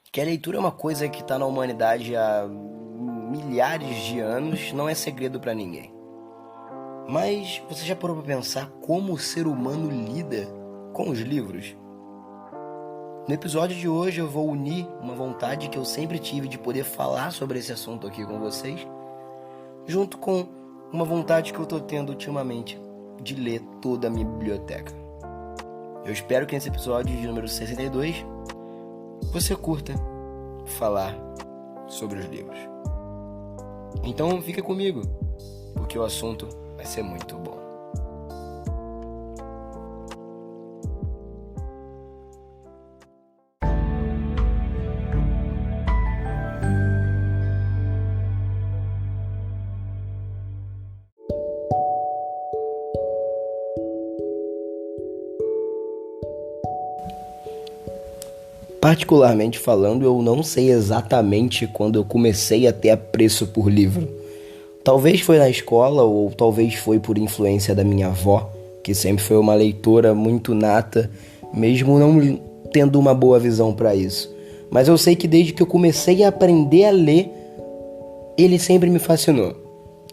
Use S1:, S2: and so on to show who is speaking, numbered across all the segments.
S1: Que a leitura é uma coisa que está na humanidade há milhares de anos, não é segredo para ninguém. Mas você já parou para pensar como o ser humano lida com os livros? No episódio de hoje eu vou unir uma vontade que eu sempre tive de poder falar sobre esse assunto aqui com vocês, junto com uma vontade que eu tô tendo ultimamente de ler toda a minha biblioteca. Eu espero que nesse episódio de número 62 você curta falar sobre os livros. Então fica comigo, porque o assunto vai ser muito bom. Particularmente falando, eu não sei exatamente quando eu comecei a ter apreço por livro. Talvez foi na escola ou talvez foi por influência da minha avó, que sempre foi uma leitora muito nata, mesmo não tendo uma boa visão para isso. Mas eu sei que desde que eu comecei a aprender a ler, ele sempre me fascinou.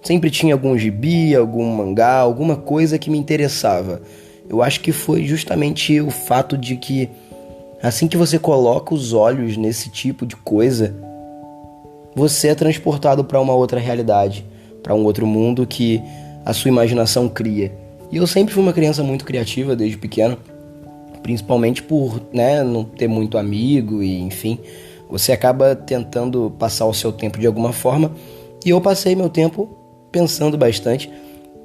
S1: Sempre tinha algum gibi, algum mangá, alguma coisa que me interessava. Eu acho que foi justamente o fato de que assim que você coloca os olhos nesse tipo de coisa, você é transportado para uma outra realidade, para um outro mundo que a sua imaginação cria. E eu sempre fui uma criança muito criativa desde pequeno, principalmente por, não ter muito amigo e enfim, você acaba tentando passar o seu tempo de alguma forma, e eu passei meu tempo pensando bastante,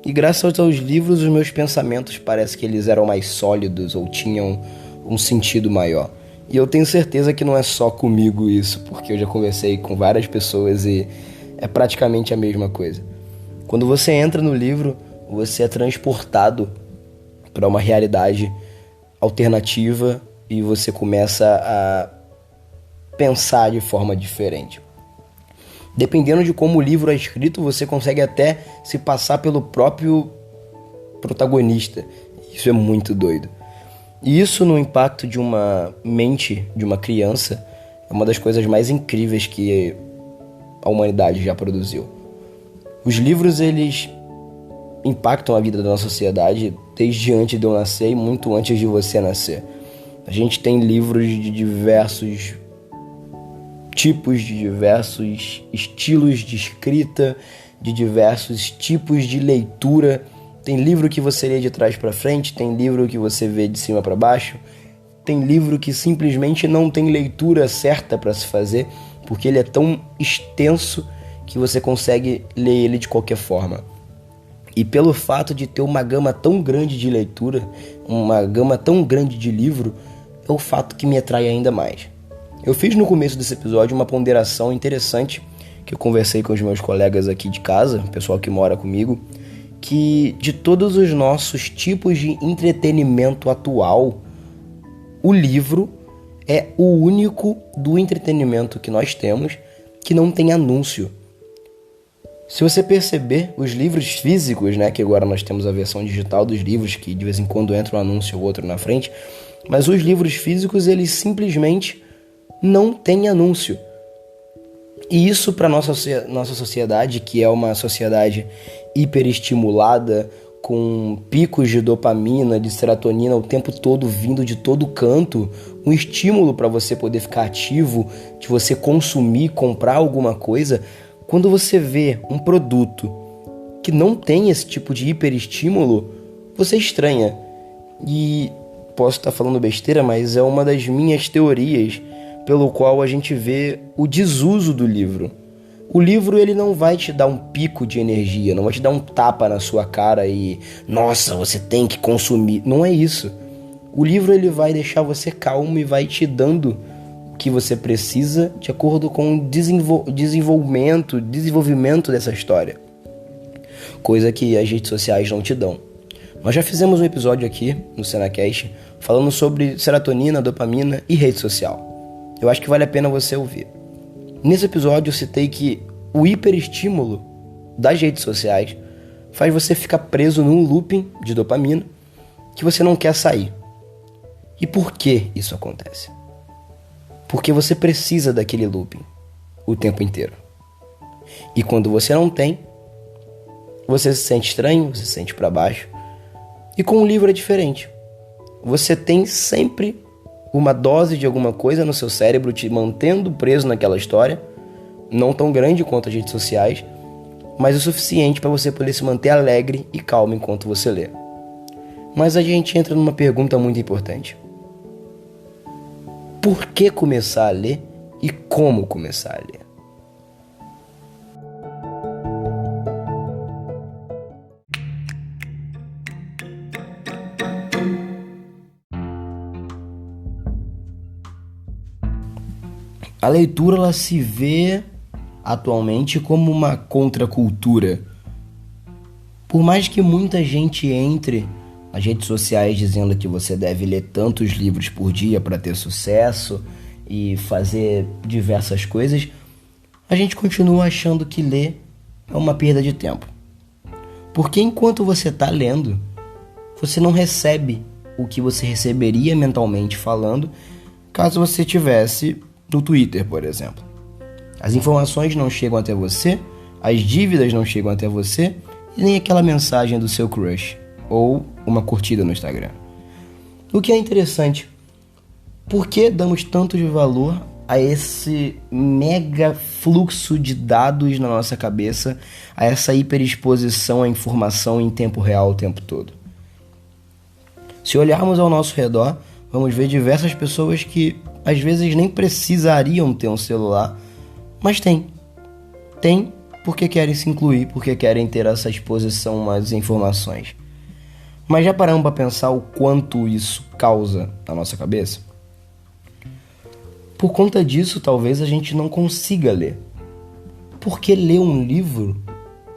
S1: e graças aos livros os meus pensamentos parece que eles eram mais sólidos ou tinham um sentido maior. E eu tenho certeza que não é só comigo isso, porque eu já conversei com várias pessoas e é praticamente a mesma coisa. Quando você entra no livro, você é transportado para uma realidade alternativa e você começa a pensar de forma diferente. Dependendo de como o livro é escrito, você consegue até se passar pelo próprio protagonista. Isso é muito doido. E isso no impacto de uma mente de uma criança é uma das coisas mais incríveis que a humanidade já produziu. Os livros, eles impactam a vida da nossa sociedade desde antes de eu nascer e muito antes de você nascer. A gente tem livros de diversos tipos, de diversos estilos de escrita, de diversos tipos de leitura. Tem livro que você lê de trás para frente, tem livro que você vê de cima para baixo, tem livro que simplesmente não tem leitura certa para se fazer, porque ele é tão extenso que você consegue ler ele de qualquer forma. E pelo fato de ter uma gama tão grande de leitura, uma gama tão grande de livro, é o fato que me atrai ainda mais. Eu fiz no começo desse episódio uma ponderação interessante, que eu conversei com os meus colegas aqui de casa, o pessoal que mora comigo, que de todos os nossos tipos de entretenimento atual, o livro é o único do entretenimento que nós temos que não tem anúncio. Se você perceber, os livros físicos, que agora nós temos a versão digital dos livros, que de vez em quando entra um anúncio ou outro na frente, mas os livros físicos, eles simplesmente não têm anúncio. E isso para nossa sociedade, que é uma sociedade hiperestimulada, com picos de dopamina, de serotonina o tempo todo vindo de todo canto, um estímulo para você poder ficar ativo, de você consumir, comprar alguma coisa. Quando você vê um produto que não tem esse tipo de hiperestímulo, você estranha. E posso estar falando besteira, mas é uma das minhas teorias pelo qual a gente vê o desuso do livro. O livro, ele não vai te dar um pico de energia, não vai te dar um tapa na sua cara e nossa, você tem que consumir. Não é isso. O livro, ele vai deixar você calmo e vai te dando o que você precisa de acordo com o desenvolvimento dessa história. Coisa que as redes sociais não te dão. Nós já fizemos um episódio aqui no Senacast falando sobre serotonina, dopamina e rede social. Eu acho que vale a pena você ouvir. Nesse episódio eu citei que o hiperestímulo das redes sociais faz você ficar preso num looping de dopamina que você não quer sair. E por que isso acontece? Porque você precisa daquele looping o tempo inteiro. E quando você não tem, você se sente estranho, você se sente para baixo. E com um livro é diferente. Você tem sempre uma dose de alguma coisa no seu cérebro te mantendo preso naquela história, não tão grande quanto as redes sociais, mas o suficiente para você poder se manter alegre e calmo enquanto você lê. Mas a gente entra numa pergunta muito importante. Por que começar a ler e como começar a ler? A leitura ela se vê atualmente como uma contracultura. Por mais que muita gente entre nas redes sociais dizendo que você deve ler tantos livros por dia para ter sucesso e fazer diversas coisas, a gente continua achando que ler é uma perda de tempo. Porque enquanto você está lendo, você não recebe o que você receberia mentalmente falando caso você tivesse no Twitter, por exemplo. As informações não chegam até você, as dívidas não chegam até você e nem aquela mensagem do seu crush ou uma curtida no Instagram. O que é interessante, por que damos tanto de valor a esse mega fluxo de dados na nossa cabeça, a essa hiperexposição à informação em tempo real o tempo todo? Se olharmos ao nosso redor, vamos ver diversas pessoas que às vezes nem precisariam ter um celular, mas tem. Tem porque querem se incluir, porque querem ter essa exposição às informações. Mas já paramos para pensar o quanto isso causa na nossa cabeça? Por conta disso, talvez a gente não consiga ler. Por que ler um livro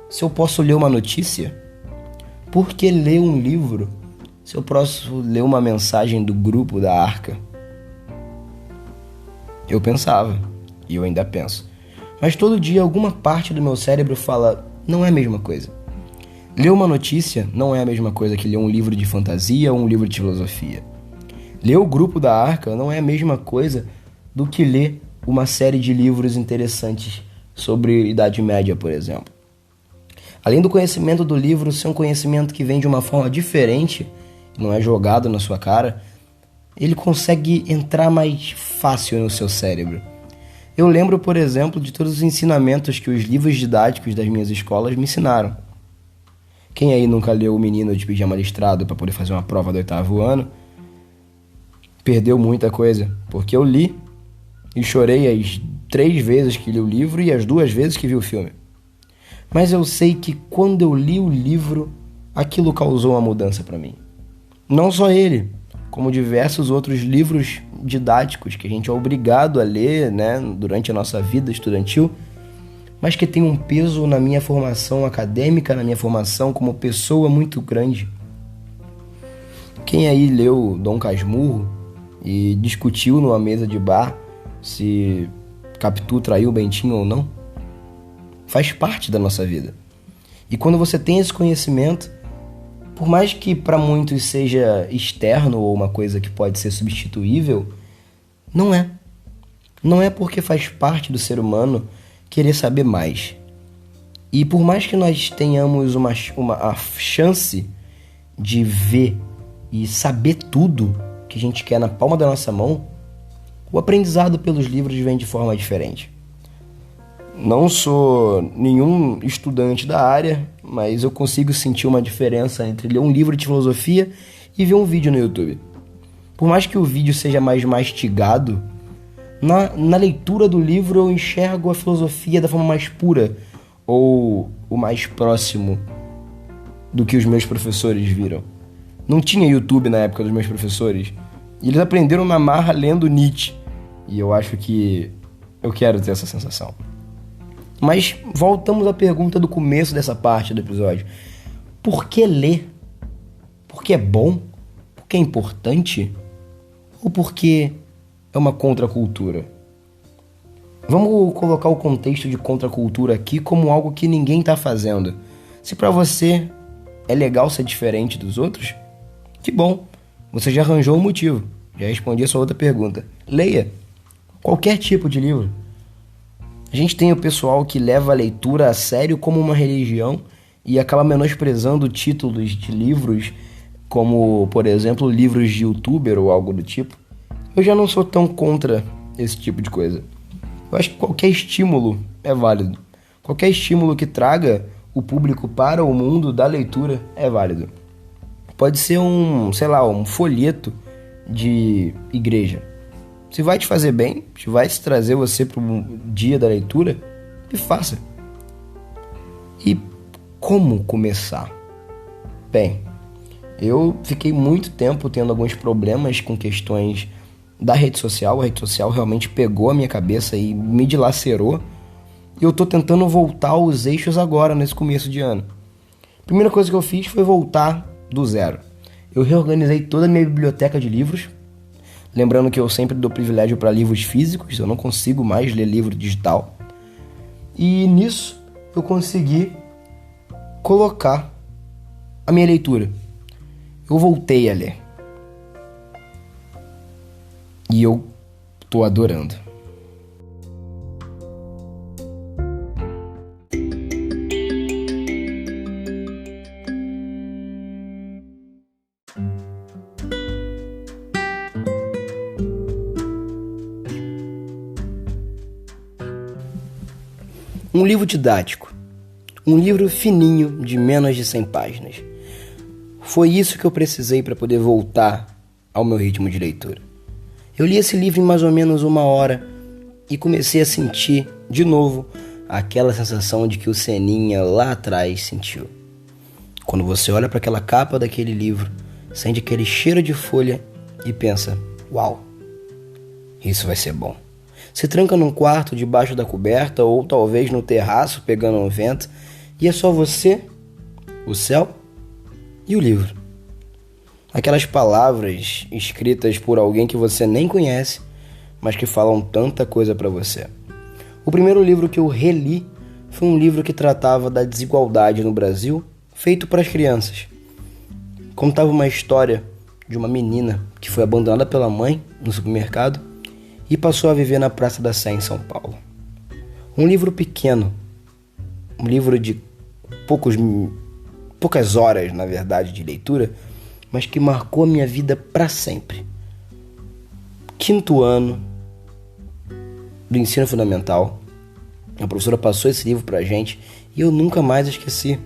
S1: se eu posso ler uma notícia? Por que ler um livro se eu posso ler uma mensagem do grupo da Arca? Eu pensava, e eu ainda penso. Mas todo dia alguma parte do meu cérebro fala, não é a mesma coisa. Ler uma notícia não é a mesma coisa que ler um livro de fantasia ou um livro de filosofia. Ler o grupo da Arca não é a mesma coisa do que ler uma série de livros interessantes sobre Idade Média, por exemplo. Além do conhecimento do livro ser um conhecimento que vem de uma forma diferente, não é jogado na sua cara, ele consegue entrar mais fácil no seu cérebro. Eu lembro, por exemplo, de todos os ensinamentos que os livros didáticos das minhas escolas me ensinaram. Quem aí nunca leu O Menino de Pijama Listrado para poder fazer uma prova do 8º ano? Perdeu muita coisa, porque eu li e chorei as 3 vezes que li o livro e as 2 vezes que vi o filme. Mas eu sei que quando eu li o livro, aquilo causou uma mudança para mim. Não só ele, como diversos outros livros didáticos que a gente é obrigado a ler, né, durante a nossa vida estudantil, mas que tem um peso na minha formação acadêmica, na minha formação como pessoa muito grande. Quem aí leu Dom Casmurro e discutiu numa mesa de bar se Capitu traiu o Bentinho ou não? Faz parte da nossa vida. E quando você tem esse conhecimento, por mais que para muitos seja externo ou uma coisa que pode ser substituível, não é. Não é porque faz parte do ser humano querer saber mais. E por mais que nós tenhamos a chance de ver e saber tudo que a gente quer na palma da nossa mão, o aprendizado pelos livros vem de forma diferente. Não sou nenhum estudante da área, mas eu consigo sentir uma diferença entre ler um livro de filosofia e ver um vídeo no YouTube. Por mais que o vídeo seja mais mastigado, na leitura do livro eu enxergo a filosofia da forma mais pura, ou o mais próximo do que os meus professores viram. Não tinha YouTube na época dos meus professores, e eles aprenderam na marra lendo Nietzsche, e eu acho que eu quero ter essa sensação. Mas voltamos à pergunta do começo dessa parte do episódio. Por que ler? Porque é bom? Porque é importante? Ou porque é uma contracultura? Vamos colocar o contexto de contracultura aqui como algo que ninguém está fazendo. Se para você é legal ser diferente dos outros, que bom, você já arranjou um motivo. Já respondi a sua outra pergunta. Leia. Qualquer tipo de livro. A gente tem o pessoal que leva a leitura a sério como uma religião e acaba menosprezando títulos de livros como, por exemplo, livros de youtuber ou algo do tipo. Eu já não sou tão contra esse tipo de coisa. Eu acho que qualquer estímulo é válido. Qualquer estímulo que traga o público para o mundo da leitura é válido. Pode ser um folheto de igreja. Se vai te fazer bem, se vai te trazer você para o dia da leitura, que faça. E como começar? Bem, eu fiquei muito tempo tendo alguns problemas com questões da rede social. A rede social realmente pegou a minha cabeça e me dilacerou. E eu tô tentando voltar aos eixos agora, nesse começo de ano. A primeira coisa que eu fiz foi voltar do zero. Eu reorganizei toda a minha biblioteca de livros. Lembrando que eu sempre dou privilégio para livros físicos, eu não consigo mais ler livro digital. E nisso eu consegui colocar a minha leitura. Eu voltei a ler. E eu tô adorando. Um livro didático. Um livro fininho de menos de 100 páginas. Foi isso que eu precisei para poder voltar ao meu ritmo de leitura. Eu li esse livro em mais ou menos 1 hora e comecei a sentir, de novo, aquela sensação de que o Seninha lá atrás sentiu. Quando você olha para aquela capa daquele livro, sente aquele cheiro de folha e pensa, uau, isso vai ser bom. Se tranca num quarto debaixo da coberta ou talvez no terraço pegando um vento e é só você, o céu e o livro. Aquelas palavras escritas por alguém que você nem conhece, mas que falam tanta coisa para você. O primeiro livro que eu reli foi um livro que tratava da desigualdade no Brasil, feito para as crianças. Contava uma história de uma menina que foi abandonada pela mãe no supermercado e passou a viver na Praça da Sé, em São Paulo. Um livro pequeno, um livro de poucas horas, na verdade, de leitura, mas que marcou a minha vida para sempre. 5º ano do ensino fundamental, a professora passou esse livro pra gente e eu nunca mais esqueci.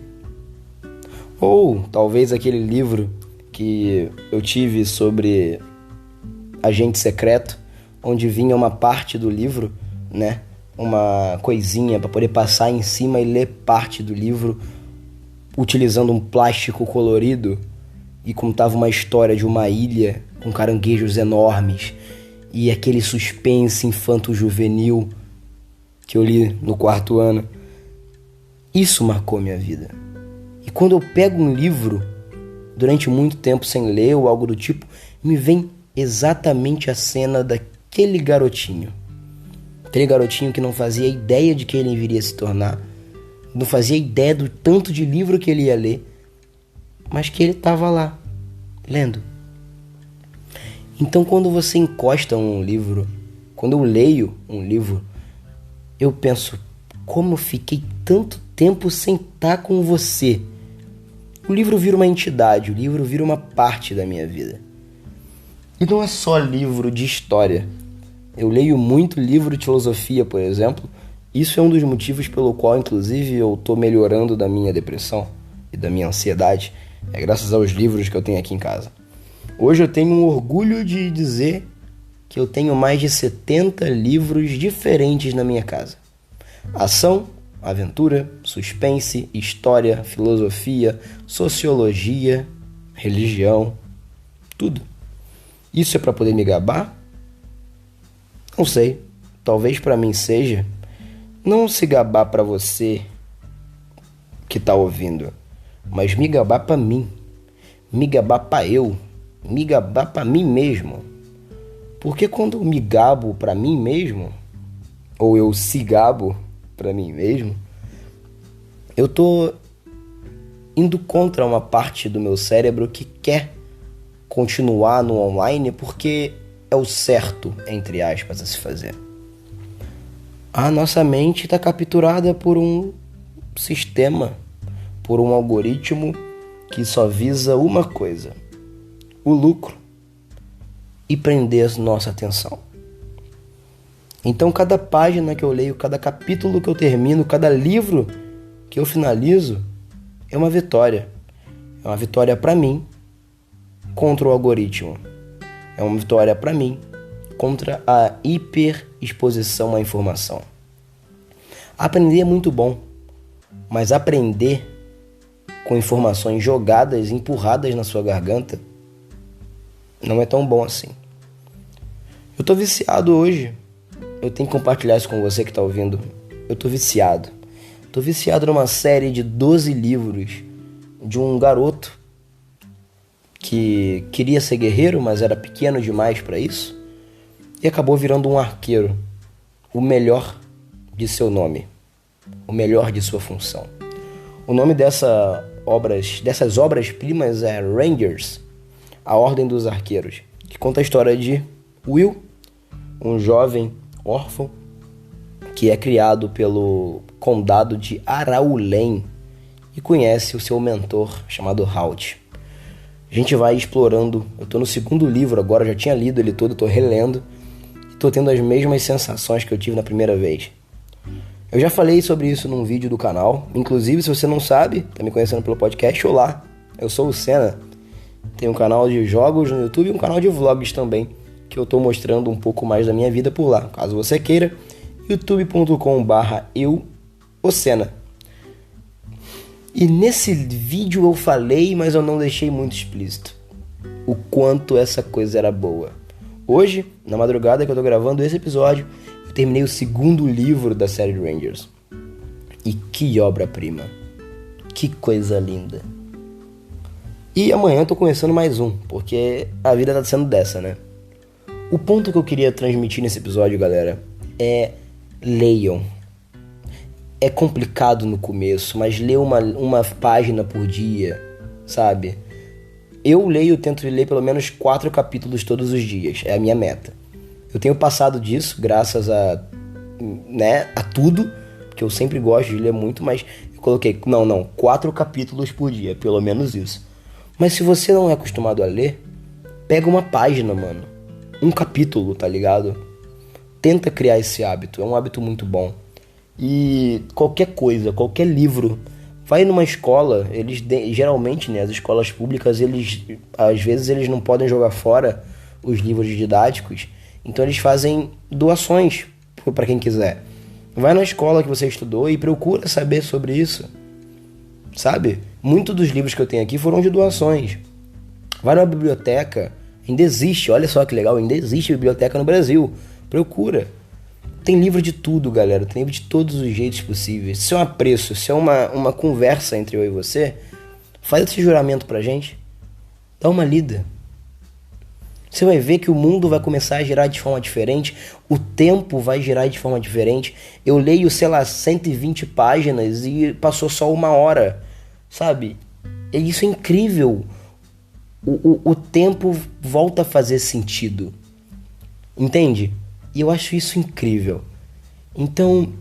S1: Ou talvez aquele livro que eu tive sobre agente secreto, onde vinha uma parte do livro, né? Uma coisinha para poder passar em cima e ler parte do livro utilizando um plástico colorido e contava uma história de uma ilha com caranguejos enormes e aquele suspense infanto-juvenil que eu li no 4º ano. Isso marcou minha vida. E quando eu pego um livro durante muito tempo sem ler ou algo do tipo, me vem exatamente a cena daquele garotinho. Aquele garotinho que não fazia ideia de que ele viria se tornar, não fazia ideia do tanto de livro que ele ia ler, mas que ele estava lá, lendo. Então quando você encosta um livro, quando eu leio um livro, eu penso, como eu fiquei tanto tempo sem estar com você. O livro vira uma entidade, o livro vira uma parte da minha vida. E não é só livro de história. Eu leio muito livro de filosofia, por exemplo. Isso é um dos motivos pelo qual, inclusive, eu estou melhorando da minha depressão e da minha ansiedade. É graças aos livros que eu tenho aqui em casa. Hoje eu tenho um orgulho de dizer que eu tenho mais de 70 livros diferentes na minha casa. Ação, aventura, suspense, história, filosofia, sociologia, religião, tudo. Isso é para poder me gabar? Não sei, talvez para mim seja. Não se gabar para você que tá ouvindo, mas me gabar para mim, me gabar para eu, me gabar para mim mesmo. Porque quando eu me gabo para mim mesmo, ou eu se gabo para mim mesmo, eu tô indo contra uma parte do meu cérebro que quer continuar no online porque é o certo, entre aspas, a se fazer. A nossa mente está capturada por um sistema, por um algoritmo que só visa uma coisa: o lucro e prender a nossa atenção. Então cada página que eu leio, cada capítulo que eu termino, cada livro que eu finalizo é uma vitória. É uma vitória para mim contra o algoritmo. É uma vitória para mim contra a hiperexposição à informação. Aprender é muito bom, mas aprender com informações jogadas, empurradas na sua garganta, não é tão bom assim. Eu tô viciado hoje. Eu tenho que compartilhar isso com você que tá ouvindo. Eu tô viciado. Tô viciado numa série de 12 livros de um garoto que queria ser guerreiro, mas era pequeno demais para isso, e acabou virando um arqueiro, o melhor de seu nome, o melhor de sua função. O nome dessas obras-primas é Rangers, a Ordem dos Arqueiros, que conta a história de Will, um jovem órfão que é criado pelo condado de Araulen e conhece o seu mentor chamado Halt. A gente vai explorando. Eu tô no segundo livro agora, já tinha lido ele todo, tô relendo e tô tendo as mesmas sensações que eu tive na primeira vez. Eu já falei sobre isso num vídeo do canal. Inclusive, se você não sabe, tá me conhecendo pelo podcast, olá, eu sou o Senna. Tenho um canal de jogos no YouTube e um canal de vlogs também, que eu tô mostrando um pouco mais da minha vida por lá. Caso você queira, youtube.com/eu, o Senna. E nesse vídeo eu falei, mas eu não deixei muito explícito o quanto essa coisa era boa. Hoje, na madrugada que eu tô gravando esse episódio, eu terminei o segundo livro da série Rangers. E que obra-prima. Que coisa linda. E amanhã eu tô começando mais um, porque a vida tá sendo dessa, né? O ponto que eu queria transmitir nesse episódio, galera, é: leiam. É complicado no começo, mas lê uma página por dia, sabe? Eu tento ler pelo menos 4 capítulos todos os dias, é a minha meta. Eu tenho passado disso, graças a tudo, que eu sempre gosto de ler muito, mas eu coloquei, 4 capítulos por dia, pelo menos isso. Mas se você não é acostumado a ler, pega uma página, mano. Um capítulo, tá ligado? Tenta criar esse hábito, é um hábito muito bom. E qualquer coisa, qualquer livro, vai numa escola, geralmente, né, as escolas públicas, às vezes eles não podem jogar fora os livros didáticos, então eles fazem doações para quem quiser. Vai na escola que você estudou e procura saber sobre isso, sabe? Muitos dos livros que eu tenho aqui foram de doações. Vai na biblioteca, ainda existe, olha só que legal, ainda existe biblioteca no Brasil, procura. Tem livro de tudo, galera. Tem livro de todos os jeitos possíveis. Se é um apreço, se é uma conversa entre eu e você, faz esse juramento pra gente. Dá uma lida. Você vai ver que o mundo vai começar a girar de forma diferente. O tempo vai girar de forma diferente. Eu leio, 120 páginas e passou só 1 hora. Sabe? Isso é incrível. O tempo volta a fazer sentido. Entende? E eu acho isso incrível. Então,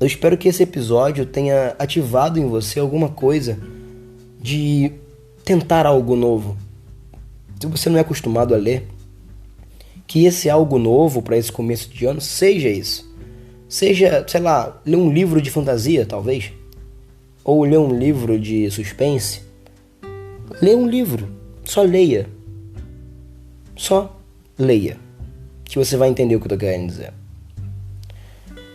S1: eu espero que esse episódio tenha ativado em você alguma coisa de tentar algo novo. Se você não é acostumado a ler, que esse algo novo para esse começo de ano seja isso. Seja, sei lá, ler um livro de fantasia, talvez. Ou ler um livro de suspense. Lê um livro. Só leia. Só leia. Que você vai entender o que eu tô querendo dizer.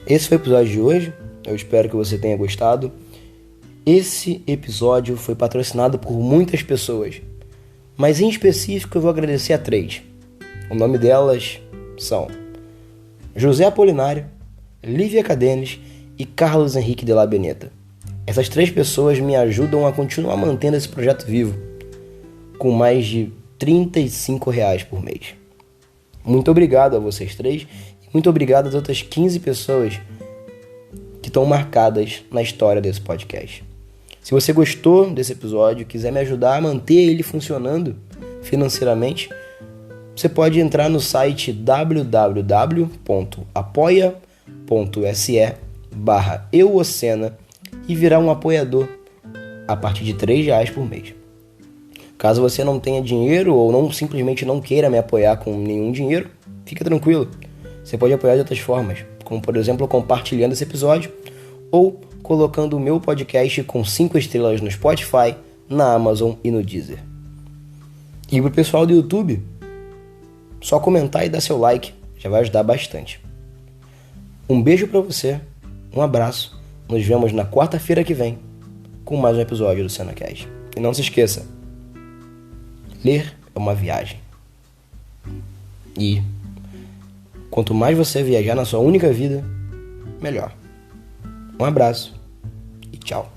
S1: Esse foi o episódio de hoje. Eu espero que você tenha gostado. Esse episódio foi patrocinado por muitas pessoas, mas em específico eu vou agradecer a 3. O nome delas são José Apolinário, Lívia Cadenes e Carlos Henrique de La Beneta. Essas 3 pessoas me ajudam a continuar mantendo esse projeto vivo, com mais de R$35 por mês. Muito obrigado a vocês 3 e muito obrigado às outras 15 pessoas que estão marcadas na história desse podcast. Se você gostou desse episódio, quiser me ajudar a manter ele funcionando financeiramente, você pode entrar no site www.apoia.se/euocena e virar um apoiador a partir de R$ 3 por mês. Caso você não tenha dinheiro ou não simplesmente não queira me apoiar com nenhum dinheiro, fica tranquilo. Você pode apoiar de outras formas, como por exemplo compartilhando esse episódio ou colocando o meu podcast com 5 estrelas no Spotify, na Amazon e no Deezer. E pro pessoal do YouTube, só comentar e dar seu like, já vai ajudar bastante. Um beijo pra você, um abraço, nos vemos na quarta-feira que vem com mais um episódio do SenaCast. E não se esqueça, ler é uma viagem. E quanto mais você viajar na sua única vida, melhor. Um abraço e tchau.